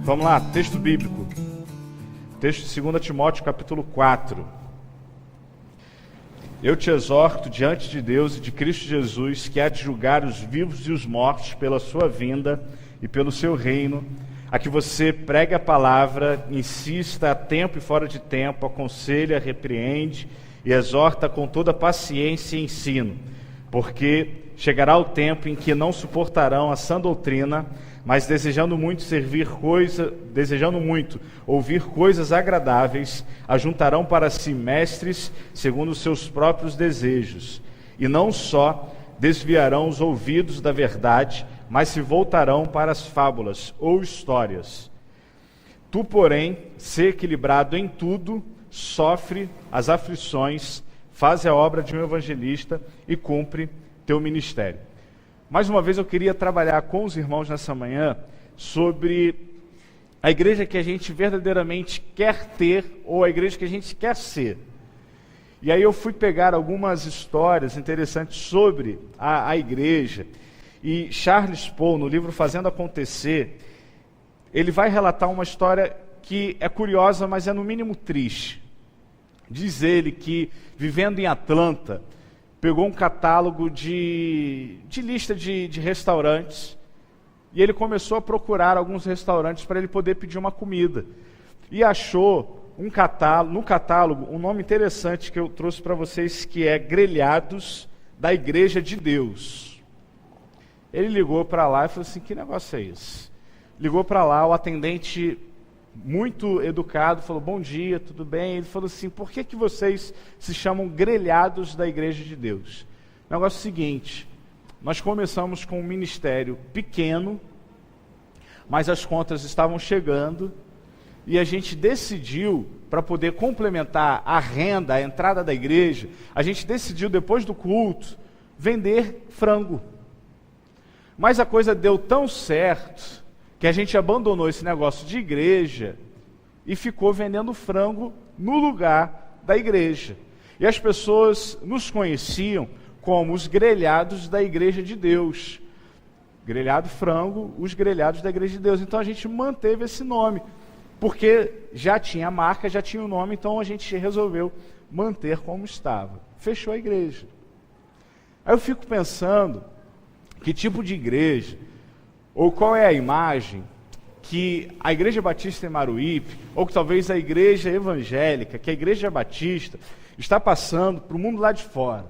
Vamos lá, texto bíblico. Texto de 2 Timóteo, capítulo 4. Eu te exorto diante de Deus e de Cristo Jesus, que há de julgar os vivos e os mortos pela sua vinda e pelo seu reino, a que você pregue a palavra, insista a tempo e fora de tempo, aconselha, repreende e exorta com toda paciência e ensino, porque chegará o tempo em que não suportarão a sã doutrina, mas desejando muito ouvir coisas agradáveis, ajuntarão para si mestres segundo os seus próprios desejos, e não só desviarão os ouvidos da verdade, mas se voltarão para as fábulas ou histórias. Tu, porém, sê equilibrado em tudo, sofre as aflições, faz a obra de um evangelista e cumpre teu ministério. Mais uma vez eu queria trabalhar com os irmãos nessa manhã sobre a igreja que a gente verdadeiramente quer ter ou a igreja que a gente quer ser. E aí eu fui pegar algumas histórias interessantes sobre a igreja. E Charles Spurgeon, no livro Fazendo Acontecer, ele vai relatar uma história que é curiosa, mas é no mínimo triste. Diz ele que, vivendo em Atlanta, pegou um catálogo de lista de restaurantes e ele começou a procurar alguns restaurantes para ele poder pedir uma comida. E achou no catálogo um nome interessante que eu trouxe para vocês, que é Grelhados da Igreja de Deus. Ele ligou para lá e falou assim: que negócio é esse? Ligou para lá, o atendente, muito educado, falou: bom dia, tudo bem? Ele falou assim: por que vocês se chamam Grelhados da Igreja de Deus? O negócio é o seguinte: nós começamos com um ministério pequeno, mas as contas estavam chegando, e a gente decidiu, para poder complementar a renda, a entrada da igreja, a gente decidiu, depois do culto, vender frango. Mas a coisa deu tão certo que a gente abandonou esse negócio de igreja e ficou vendendo frango no lugar da igreja. E as pessoas nos conheciam como os grelhados da Igreja de Deus. Grelhado frango, os grelhados da Igreja de Deus. Então a gente manteve esse nome, porque já tinha a marca, já tinha o nome, então a gente resolveu manter como estava. Fechou a igreja. Aí eu fico pensando, que tipo de igreja, ou qual é a imagem que a Igreja Batista em Maruípe, ou que talvez a igreja evangélica, que a Igreja Batista está passando para o mundo lá de fora.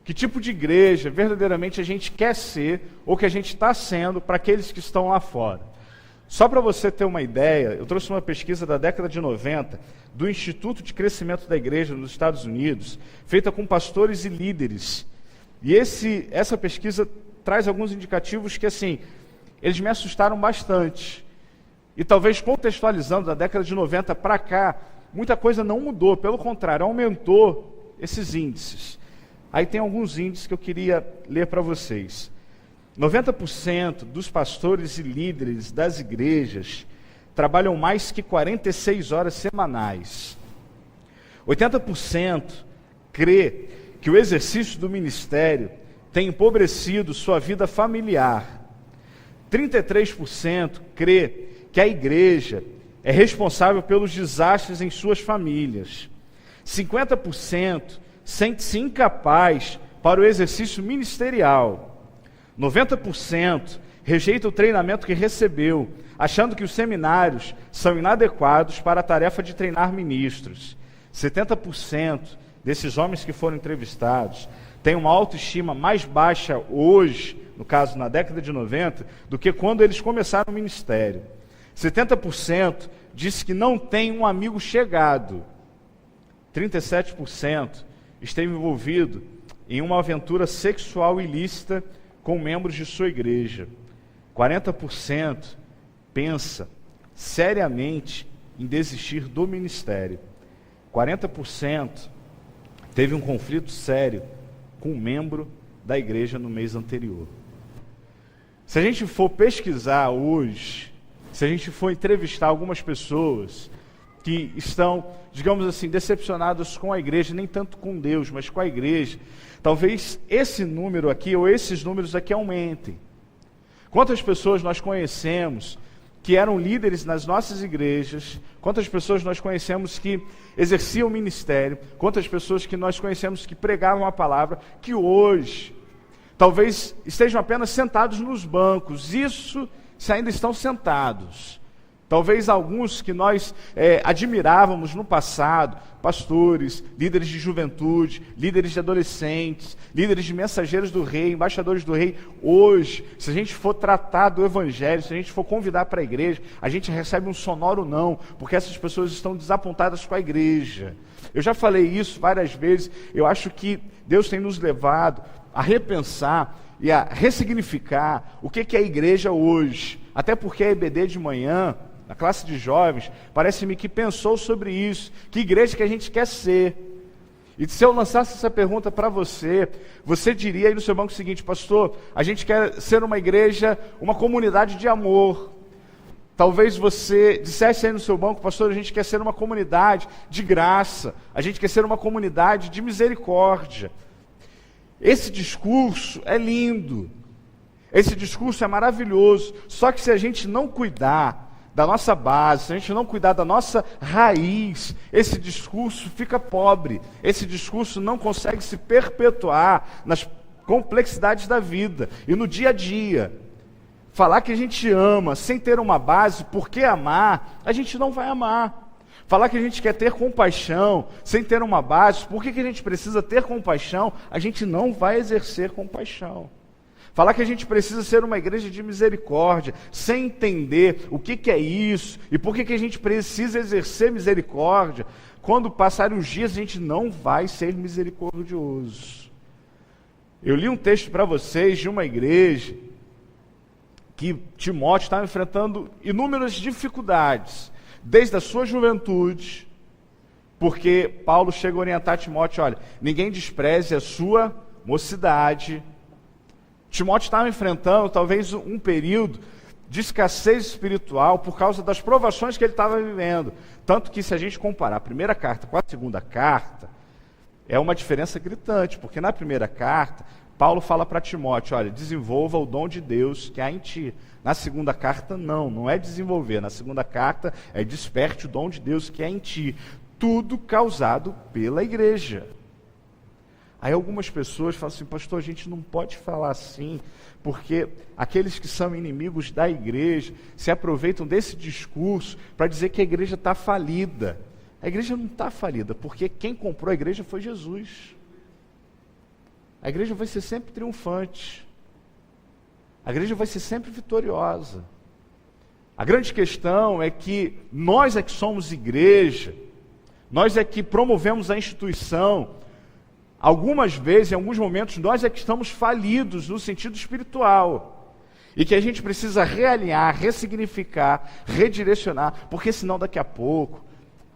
Que tipo de igreja verdadeiramente a gente quer ser, ou que a gente está sendo para aqueles que estão lá fora. Só para você ter uma ideia, eu trouxe uma pesquisa da década de 90, do Instituto de Crescimento da Igreja nos Estados Unidos, feita com pastores e líderes. E essa pesquisa traz alguns indicativos que, assim, eles me assustaram bastante. E talvez contextualizando da década de 90 para cá, muita coisa não mudou, pelo contrário, aumentou esses índices. Aí tem alguns índices que eu queria ler para vocês. 90% dos pastores e líderes das igrejas trabalham mais que 46 horas semanais. 80% crê que o exercício do ministério tem empobrecido sua vida familiar. 33% crê que a igreja é responsável pelos desastres em suas famílias. 50% sente-se incapaz para o exercício ministerial. 90% rejeita o treinamento que recebeu, achando que os seminários são inadequados para a tarefa de treinar ministros. 70% desses homens que foram entrevistados têm uma autoestima mais baixa hoje, no caso na década de 90, do que quando eles começaram o ministério. 70% disse que não tem um amigo chegado. 37% esteve envolvido em uma aventura sexual ilícita com membros de sua igreja. 40% pensa seriamente em desistir do ministério. 40% teve um conflito sério com um membro da igreja no mês anterior. Se a gente for pesquisar hoje, se a gente for entrevistar algumas pessoas que estão, digamos assim, decepcionadas com a igreja, nem tanto com Deus, mas com a igreja, talvez esse número aqui, ou esses números aqui aumentem. Quantas pessoas nós conhecemos que eram líderes nas nossas igrejas, quantas pessoas nós conhecemos que exerciam o ministério, quantas pessoas que nós conhecemos que pregavam a palavra, que hoje talvez estejam apenas sentados nos bancos, isso se ainda estão sentados. Talvez alguns que nós admirávamos no passado, pastores, líderes de juventude, líderes de adolescentes, líderes de mensageiros do rei, embaixadores do rei, hoje, se a gente for tratar do evangelho, se a gente for convidar para a igreja, a gente recebe um sonoro não, porque essas pessoas estão desapontadas com a igreja. Eu já falei isso várias vezes, eu acho que Deus tem nos levado a repensar e a ressignificar o que é a igreja hoje, até porque a EBD de manhã, na classe de jovens, parece-me que pensou sobre isso, que igreja que a gente quer ser. E se eu lançasse essa pergunta para você, você diria aí no seu banco o seguinte: pastor, a gente quer ser uma igreja, uma comunidade de amor. Talvez você dissesse aí no seu banco: pastor, a gente quer ser uma comunidade de graça, a gente quer ser uma comunidade de misericórdia. Esse discurso é lindo, esse discurso é maravilhoso, só que se a gente não cuidar da nossa base, se a gente não cuidar da nossa raiz, esse discurso fica pobre, esse discurso não consegue se perpetuar nas complexidades da vida e no dia a dia. Falar que a gente ama sem ter uma base, por que amar, a gente não vai amar. Falar que a gente quer ter compaixão sem ter uma base, por que a gente precisa ter compaixão, a gente não vai exercer compaixão. Falar que a gente precisa ser uma igreja de misericórdia, sem entender o que é isso, e por que a gente precisa exercer misericórdia, quando passarem os dias a gente não vai ser misericordioso. Eu li um texto para vocês de uma igreja que Timóteo estava enfrentando inúmeras dificuldades, desde a sua juventude, porque Paulo chega a orientar Timóteo: olha, ninguém despreze a sua mocidade. Timóteo estava enfrentando talvez um período de escassez espiritual por causa das provações que ele estava vivendo. Tanto que, se a gente comparar a primeira carta com a segunda carta, é uma diferença gritante, porque na primeira carta, Paulo fala para Timóteo: olha, desenvolva o dom de Deus que há em ti. Na segunda carta, não é desenvolver. Na segunda carta, é desperte o dom de Deus que há em ti. Tudo causado pela igreja. Aí algumas pessoas falam assim: pastor, a gente não pode falar assim, porque aqueles que são inimigos da igreja se aproveitam desse discurso para dizer que a igreja está falida. A igreja não está falida, porque quem comprou a igreja foi Jesus. A igreja vai ser sempre triunfante. A igreja vai ser sempre vitoriosa. A grande questão é que nós é que somos igreja, nós é que promovemos a instituição. Algumas vezes, em alguns momentos, nós é que estamos falidos no sentido espiritual. E que a gente precisa realinhar, ressignificar, redirecionar, porque senão daqui a pouco,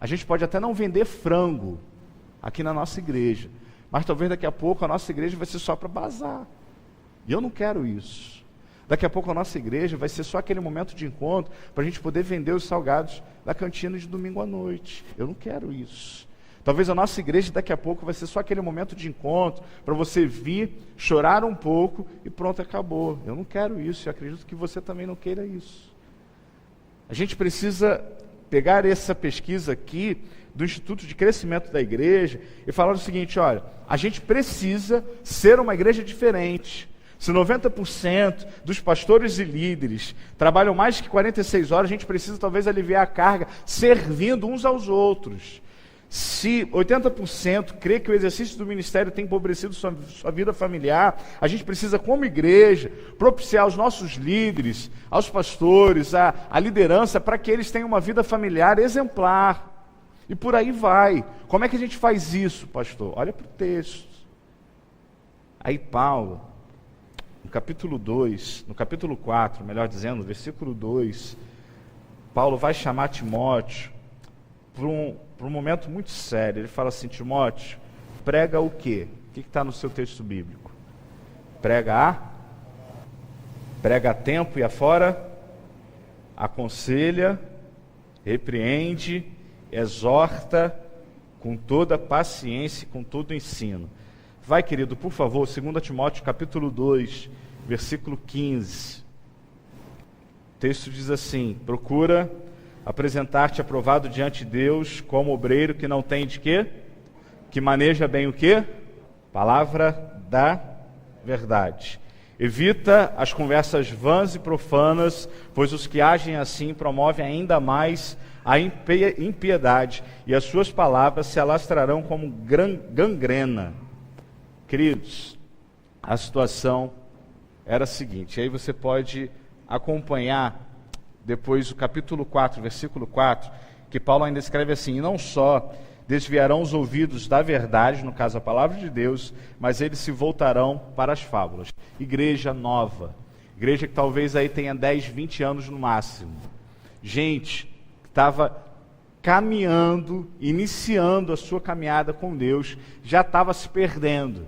a gente pode até não vender frango aqui na nossa igreja, mas talvez daqui a pouco a nossa igreja vai ser só para bazar. E eu não quero isso. Daqui a pouco a nossa igreja vai ser só aquele momento de encontro para a gente poder vender os salgados da cantina de domingo à noite. Eu não quero isso. Talvez a nossa igreja daqui a pouco vai ser só aquele momento de encontro para você vir, chorar um pouco e pronto, acabou. Eu não quero isso, eu acredito que você também não queira isso. A gente precisa pegar essa pesquisa aqui do Instituto de Crescimento da Igreja e falar o seguinte: olha, a gente precisa ser uma igreja diferente. Se 90% dos pastores e líderes trabalham mais que 46 horas, a gente precisa talvez aliviar a carga servindo uns aos outros. Se 80% crê que o exercício do ministério tem empobrecido sua vida familiar, a gente precisa, como igreja, propiciar aos nossos líderes, aos pastores, a liderança, para que eles tenham uma vida familiar exemplar. E por aí vai. Como é que a gente faz isso, pastor? Olha para o texto. Aí Paulo, no capítulo 2, no capítulo 4, melhor dizendo, no versículo 2, Paulo vai chamar Timóteo para um momento muito sério. Ele fala assim: Timóteo, prega o quê? O que está no seu texto bíblico? Prega a tempo e afora, aconselha, repreende, exorta com toda paciência e com todo ensino. Vai, querido, por favor, 2 Timóteo capítulo 2, versículo 15. texto diz assim: procura apresentar-te aprovado diante de Deus como obreiro que não tem de quê? Que maneja bem o quê? Palavra da verdade. Evita as conversas vãs e profanas, pois os que agem assim promovem ainda mais a impiedade, e as suas palavras se alastrarão como gangrena. Queridos, a situação era a seguinte, aí você pode acompanhar depois o capítulo 4, versículo 4, que Paulo ainda escreve assim: e não só desviarão os ouvidos da verdade, no caso a palavra de Deus, mas eles se voltarão para as fábulas. Igreja nova, igreja que talvez aí tenha 10, 20 anos no máximo. Gente que estava caminhando, iniciando a sua caminhada com Deus, já estava se perdendo.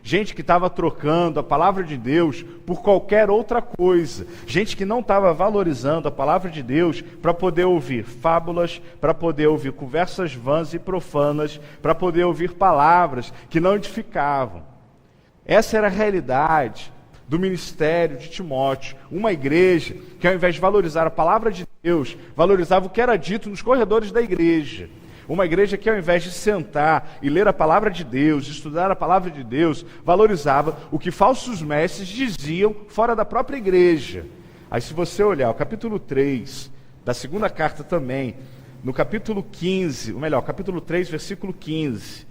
Gente que estava trocando a palavra de Deus por qualquer outra coisa. Gente que não estava valorizando a palavra de Deus para poder ouvir fábulas, para poder ouvir conversas vãs e profanas, para poder ouvir palavras que não edificavam. Essa era a realidade do ministério de Timóteo. Uma igreja que, ao invés de valorizar a palavra de Deus, valorizava o que era dito nos corredores da igreja. Uma igreja que, ao invés de sentar e ler a palavra de Deus, estudar a palavra de Deus, valorizava o que falsos mestres diziam fora da própria igreja. Aí, se você olhar o capítulo 3 da segunda carta também, no capítulo 15, ou melhor, capítulo 3, versículo 15,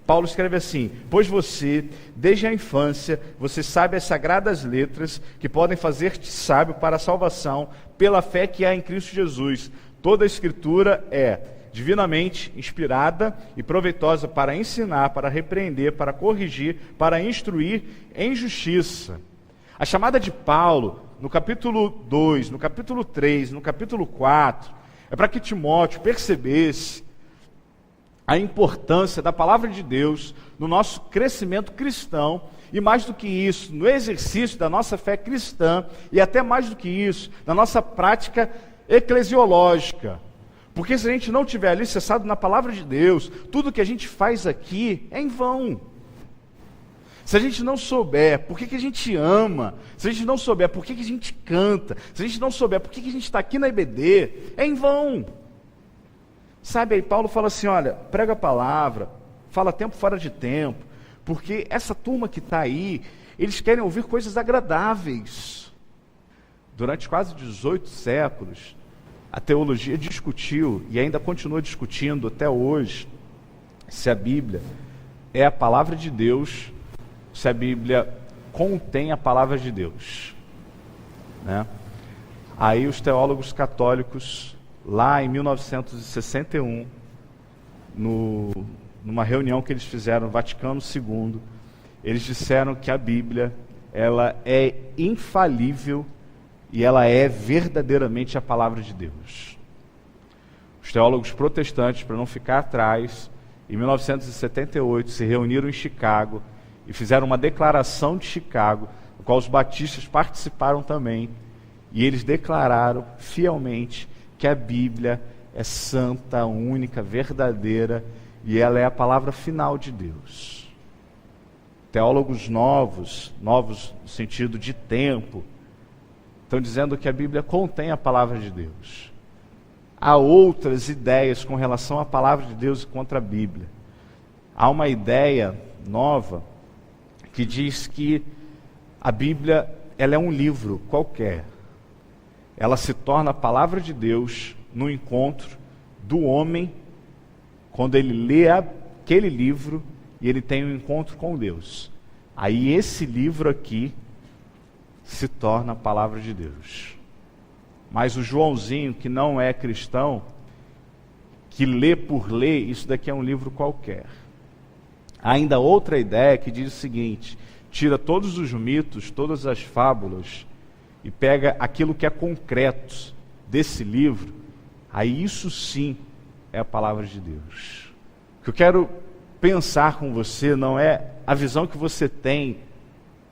Paulo escreve assim: pois você, desde a infância, você sabe as sagradas letras que podem fazer-te sábio para a salvação pela fé que há em Cristo Jesus. Toda a Escritura é divinamente inspirada e proveitosa para ensinar, para repreender, para corrigir, para instruir em justiça. A chamada de Paulo, no capítulo 2, no capítulo 3, no capítulo 4, é para que Timóteo percebesse a importância da palavra de Deus no nosso crescimento cristão, e mais do que isso, no exercício da nossa fé cristã, e até mais do que isso, na nossa prática eclesiológica. Porque se a gente não tiver alicerçado na palavra de Deus, tudo que a gente faz aqui é em vão. Se a gente não souber por que a gente ama, se a gente não souber por que a gente canta, se a gente não souber por que a gente está aqui na IBD, é em vão. Sabe, aí Paulo fala assim, olha, prega a palavra, fala tempo fora de tempo, porque essa turma que está aí, eles querem ouvir coisas agradáveis. Durante quase 18 séculos, a teologia discutiu, e ainda continua discutindo até hoje, se a Bíblia é a palavra de Deus, se a Bíblia contém a palavra de Deus, né? Aí os católicos, lá em 1961, numa reunião que eles fizeram no Vaticano II, eles disseram que a Bíblia, ela é infalível e ela é verdadeiramente a palavra de Deus. Os teólogos protestantes, para não ficar atrás, em 1978 se reuniram em Chicago e fizeram uma declaração de Chicago, no qual os batistas participaram também, e eles declararam fielmente que a Bíblia é santa, única, verdadeira, e ela é a palavra final de Deus. Teólogos novos no sentido de tempo, estão dizendo que a Bíblia contém a palavra de Deus. Há outras ideias com relação à palavra de Deus e contra a Bíblia. Há uma ideia nova que diz que a Bíblia, ela é um livro qualquer. Ela se torna a palavra de Deus no encontro do homem, quando ele lê aquele livro e ele tem um encontro com Deus. Aí esse livro aqui se torna a palavra de Deus. Mas o Joãozinho, que não é cristão, que lê por ler, isso daqui é um livro qualquer. Há ainda outra ideia que diz o seguinte: tira todos os mitos, todas as fábulas, e pega aquilo que é concreto desse livro, aí isso sim é a palavra de Deus. O que eu quero pensar com você não é a visão que você tem,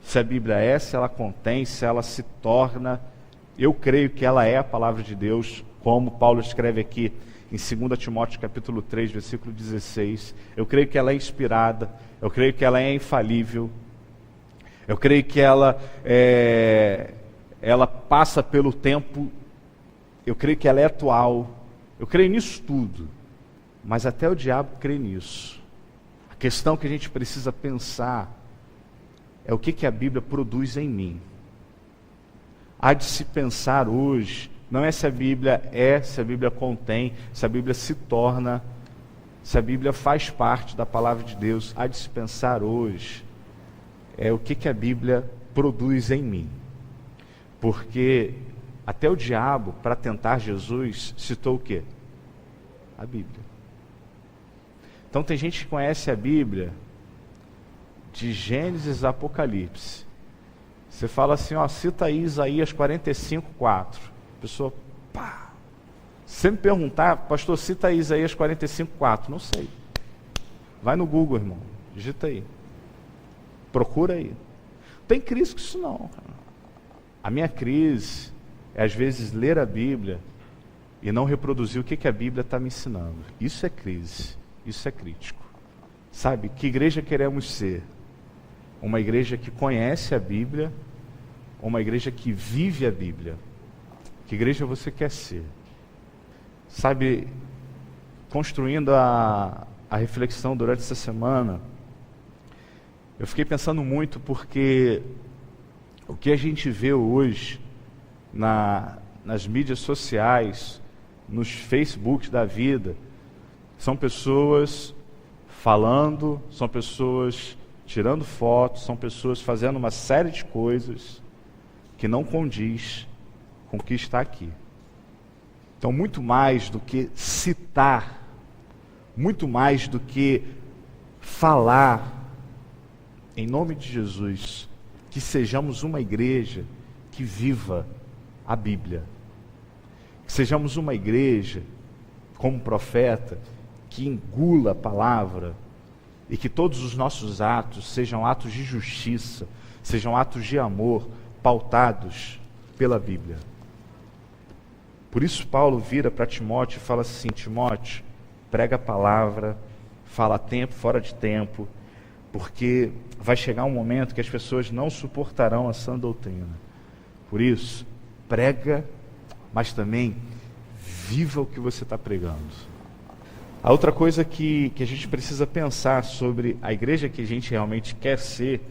se a Bíblia é, se ela contém, se ela se torna. Eu creio que ela é a palavra de Deus, como Paulo escreve aqui em 2 Timóteo capítulo 3, versículo 16. Eu creio que ela é inspirada, eu creio que ela é infalível, eu creio que ela é ela passa pelo tempo, eu creio que ela é atual, eu creio nisso tudo, mas até o diabo crê nisso. A questão que a gente precisa pensar é o que a Bíblia produz em mim. Há de se pensar hoje, não é se a Bíblia é, se a Bíblia contém, se a Bíblia se torna, se a Bíblia faz parte da palavra de Deus. Há de se pensar hoje, é o que a Bíblia produz em mim. Porque até o diabo, para tentar Jesus, citou o quê? A Bíblia. Então tem gente que conhece a Bíblia de Gênesis a Apocalipse. Você fala assim, ó, cita aí Isaías 45:4. A pessoa, pá. Se você me perguntar, pastor, cita aí Isaías 45:4. Não sei. Vai no Google, irmão. Digita aí. Procura aí. Não tem crise com isso não. A minha crise é às vezes ler a Bíblia e não reproduzir o que a Bíblia está me ensinando. Isso é crise. Isso é crítico. Sabe, que igreja queremos ser? Uma igreja que conhece a Bíblia ou uma igreja que vive a Bíblia? Que igreja você quer ser? Sabe, construindo a reflexão durante essa semana, eu fiquei pensando muito porque o que a gente vê hoje nas mídias sociais, nos Facebooks da vida, são pessoas falando, são pessoas tirando fotos, são pessoas fazendo uma série de coisas que não condiz com o que está aqui. Então, muito mais do que citar, muito mais do que falar, em nome de Jesus, que sejamos uma igreja que viva a Bíblia. Que sejamos uma igreja, como profeta, que engula a palavra e que todos os nossos atos sejam atos de justiça, sejam atos de amor, pautados pela Bíblia. Por isso Paulo vira para Timóteo e fala assim, Timóteo, prega a palavra, fala a tempo, fora de tempo, porque vai chegar um momento que as pessoas não suportarão a sã doutrina. Por isso, prega, mas também viva o que você está pregando. A outra coisa que a gente precisa pensar sobre a igreja que a gente realmente quer ser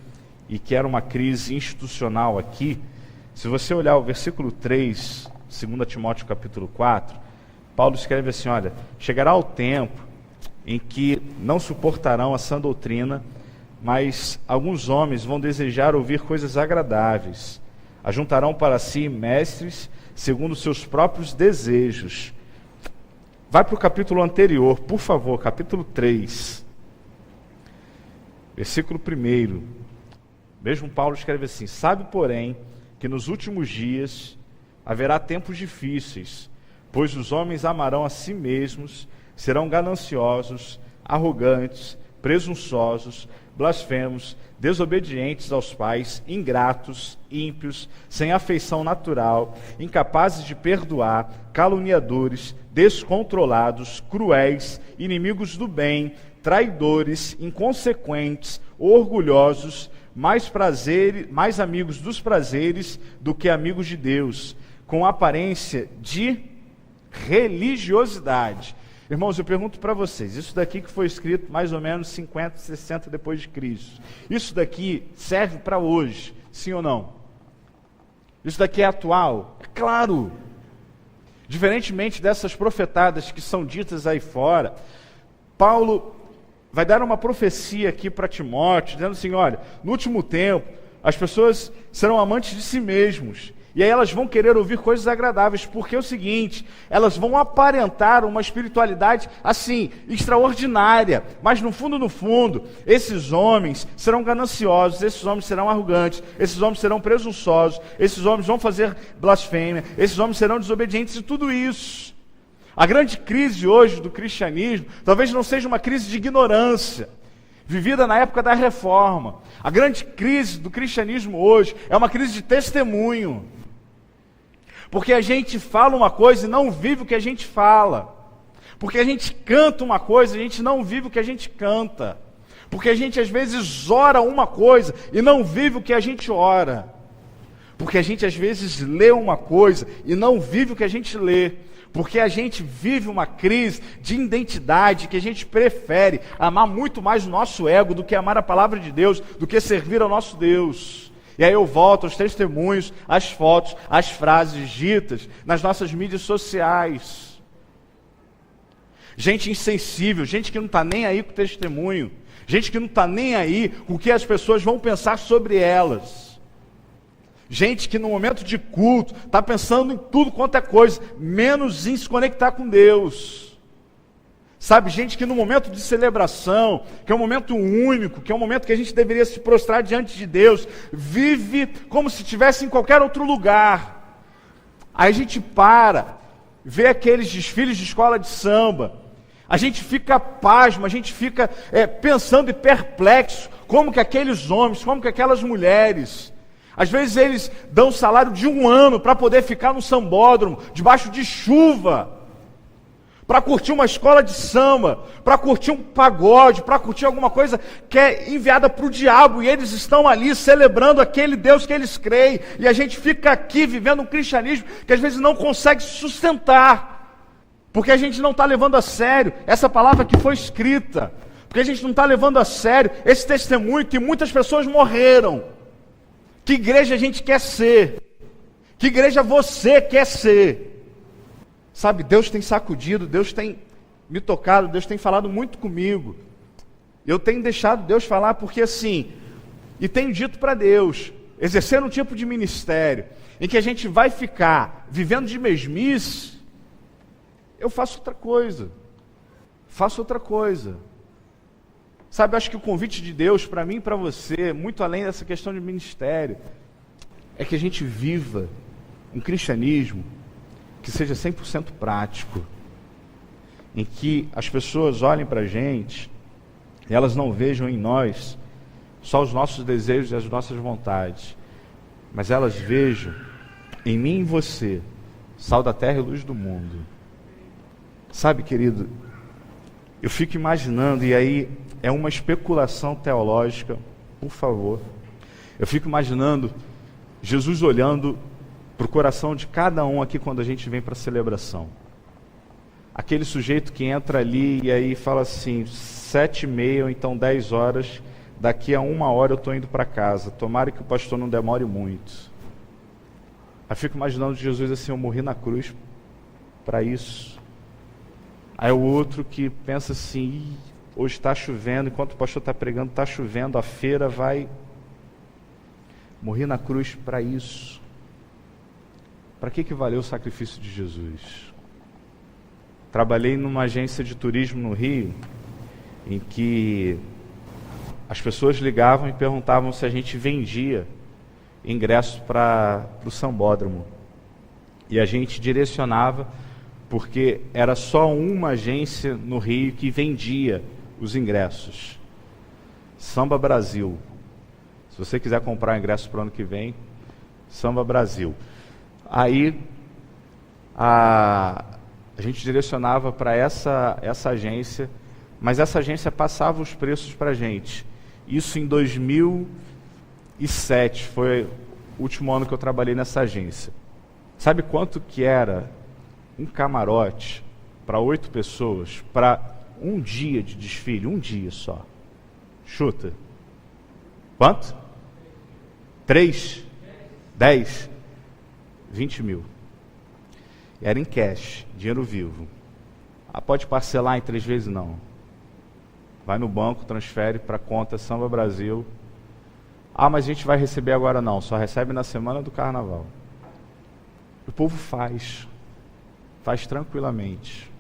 e que era uma crise institucional aqui, se você olhar o versículo 3, 2 Timóteo capítulo 4, Paulo escreve assim, olha, chegará o tempo em que não suportarão a sã doutrina, mas alguns homens vão desejar ouvir coisas agradáveis, ajuntarão para si mestres segundo seus próprios desejos. Vai para o capítulo anterior, por favor, capítulo 3, versículo 1. Mesmo Paulo escreve assim, sabe, porém, que nos últimos dias haverá tempos difíceis, pois os homens amarão a si mesmos, serão gananciosos, arrogantes, presunçosos, blasfemos, desobedientes aos pais, ingratos, ímpios, sem afeição natural, incapazes de perdoar, caluniadores, descontrolados, cruéis, inimigos do bem, traidores, inconsequentes, orgulhosos, mais amigos dos prazeres do que amigos de Deus, com aparência de religiosidade. Irmãos, eu pergunto para vocês, isso daqui que foi escrito mais ou menos 50, 60 depois de Cristo, isso daqui serve para hoje, sim ou não? Isso daqui é atual? É claro! Diferentemente dessas profetadas que são ditas aí fora, Paulo vai dar uma profecia aqui para Timóteo, dizendo assim, olha, no último tempo, as pessoas serão amantes de si mesmos, e aí elas vão querer ouvir coisas agradáveis, porque é o seguinte, elas vão aparentar uma espiritualidade, assim, extraordinária, mas no fundo, esses homens serão gananciosos, esses homens serão arrogantes, esses homens serão presunçosos, esses homens vão fazer blasfêmia, esses homens serão desobedientes e tudo isso. A grande crise hoje do cristianismo, talvez não seja uma crise de ignorância, vivida na época da reforma. A grande crise do cristianismo hoje é uma crise de testemunho. Porque a gente fala uma coisa e não vive o que a gente fala. Porque a gente canta uma coisa e a gente não vive o que a gente canta. Porque a gente às vezes ora uma coisa e não vive o que a gente ora. Porque a gente às vezes lê uma coisa e não vive o que a gente lê. Porque a gente vive uma crise de identidade que a gente prefere amar muito mais o nosso ego do que amar a palavra de Deus, do que servir ao nosso Deus. E aí eu volto aos testemunhos, às fotos, às frases ditas nas nossas mídias sociais. Gente insensível, gente que não está nem aí com o testemunho, gente que não está nem aí com o que as pessoas vão pensar sobre elas. Gente que no momento de culto está pensando em tudo quanto é coisa, menos em se conectar com Deus. Sabe, gente que no momento de celebração, que é um momento único, que é um momento que a gente deveria se prostrar diante de Deus, vive como se estivesse em qualquer outro lugar. Aí a gente vê aqueles desfiles de escola de samba, a gente fica pasmo, a gente fica pensando e perplexo, como que aqueles homens, como que aquelas mulheres, às vezes eles dão salário de 1 ano para poder ficar no sambódromo, debaixo de chuva, para curtir uma escola de samba, para curtir um pagode, para curtir alguma coisa que é enviada para o diabo, e eles estão ali celebrando aquele Deus que eles creem, e a gente fica aqui vivendo um cristianismo que às vezes não consegue sustentar, porque a gente não está levando a sério essa palavra que foi escrita, porque a gente não está levando a sério esse testemunho que muitas pessoas morreram. Que igreja a gente quer ser? Que igreja você quer ser? Sabe, Deus tem sacudido, Deus tem me tocado, Deus tem falado muito comigo. Eu tenho deixado Deus falar porque assim, e tenho dito para Deus, exercer um tipo de ministério em que a gente vai ficar vivendo de mesmice, eu faço outra coisa. Faço outra coisa. Sabe, eu acho que o convite de Deus para mim e para você, muito além dessa questão de ministério, é que a gente viva um cristianismo que seja 100% prático, em que as pessoas olhem para a gente e elas não vejam em nós só os nossos desejos e as nossas vontades, mas elas vejam em mim e em você, sal da terra e luz do mundo. Sabe, querido, eu fico imaginando, e aí é uma especulação teológica, por favor. Eu fico imaginando Jesus olhando para o coração de cada um aqui quando a gente vem para a celebração. Aquele sujeito que entra ali e aí fala assim, 7h30 ou então 10 horas, daqui a 1 hora eu estou indo para casa, tomara que o pastor não demore muito. Eu fico imaginando Jesus assim, eu morri na cruz para isso. Aí o outro que pensa assim, hoje está chovendo, enquanto o pastor está pregando, está chovendo, a feira vai... Morri na cruz para isso. Para que valeu o sacrifício de Jesus? Trabalhei numa agência de turismo no Rio, em que as pessoas ligavam e perguntavam se a gente vendia ingressos para o sambódromo. E a gente direcionava, porque era só uma agência no Rio que vendia os ingressos. Samba Brasil. Se você quiser comprar ingresso para o ano que vem, Samba Brasil. Aí a gente direcionava para essa agência, mas essa agência passava os preços para a gente. Isso em 2007, foi o último ano que eu trabalhei nessa agência. Sabe quanto que era um camarote para 8 pessoas, para um dia de desfile, um dia só? Chuta. Quanto? 3? 10? 20 mil. Era em cash, dinheiro vivo. Pode parcelar em 3 vezes? Não. Vai no banco, transfere para a conta Samba Brasil. Mas a gente vai receber agora não, só recebe na semana do carnaval. O povo faz tranquilamente.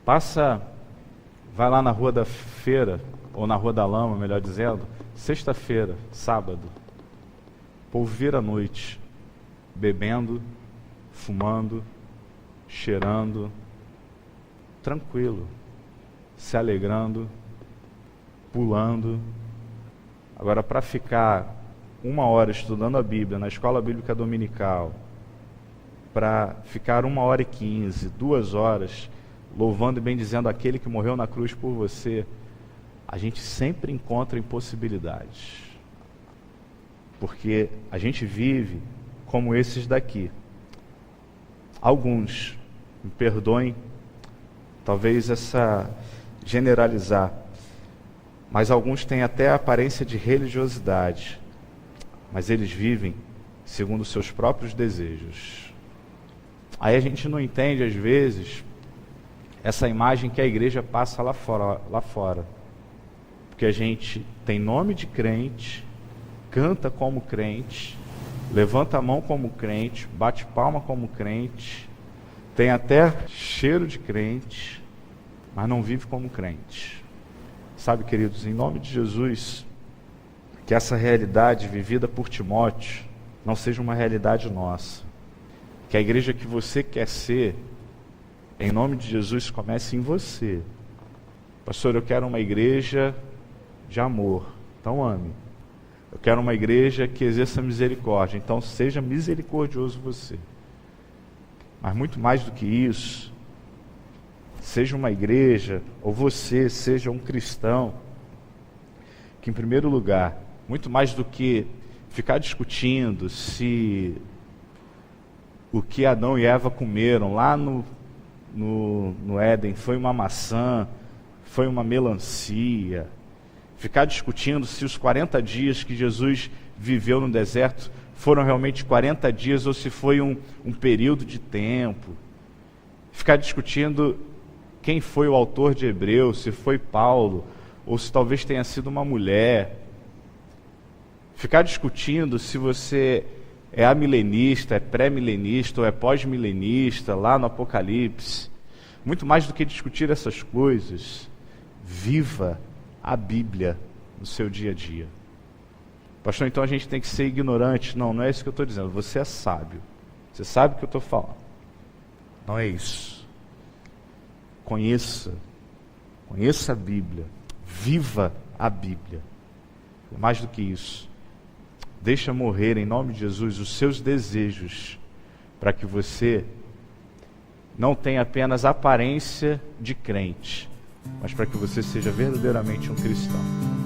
Vai lá na Rua da Feira, ou na Rua da Lama, melhor dizendo, sexta-feira, sábado. O povo vira à noite, bebendo, fumando, cheirando, tranquilo, se alegrando, pulando. Agora, para ficar 1 hora estudando a Bíblia na escola bíblica dominical, para ficar 1h15, 2 horas, louvando e bendizendo aquele que morreu na cruz por você, a gente sempre encontra impossibilidades. porque a gente vive como esses daqui. Alguns, me perdoem, talvez essa generalizar, mas alguns têm até a aparência de religiosidade, mas eles vivem segundo os seus próprios desejos. Aí a gente não entende, às vezes, essa imagem que a igreja passa lá fora. Porque a gente tem nome de crente, canta como crente, levanta a mão como crente, bate palma como crente, tem até cheiro de crente, mas não vive como crente. Sabe, queridos, em nome de Jesus, que essa realidade vivida por Timóteo não seja uma realidade nossa. Que a igreja que você quer ser, em nome de Jesus, comece em você. Pastor, eu quero uma igreja de amor, então ame. Eu quero uma igreja que exerça misericórdia, então seja misericordioso você. Mas muito mais do que isso, seja uma igreja, ou você seja um cristão, que em primeiro lugar, muito mais do que ficar discutindo se o que Adão e Eva comeram lá no Éden foi uma maçã, foi uma melancia, ficar discutindo se os 40 dias que Jesus viveu no deserto foram realmente 40 dias ou se foi um período de tempo, ficar discutindo quem foi o autor de Hebreus, se foi Paulo, ou se talvez tenha sido uma mulher, ficar discutindo se você é amilenista, é pré-milenista ou é pós-milenista, lá no Apocalipse. Muito mais do que discutir essas coisas, viva a Bíblia no seu dia a dia. Pastor, então a gente tem que ser ignorante? Não, não é isso que eu estou dizendo. Você é sábio. Você sabe o que eu estou falando. Não é isso. Conheça a Bíblia. Viva a Bíblia. Mais do que isso. Deixa morrer em nome de Jesus os seus desejos, para que você não tenha apenas aparência de crente, mas para que você seja verdadeiramente um cristão.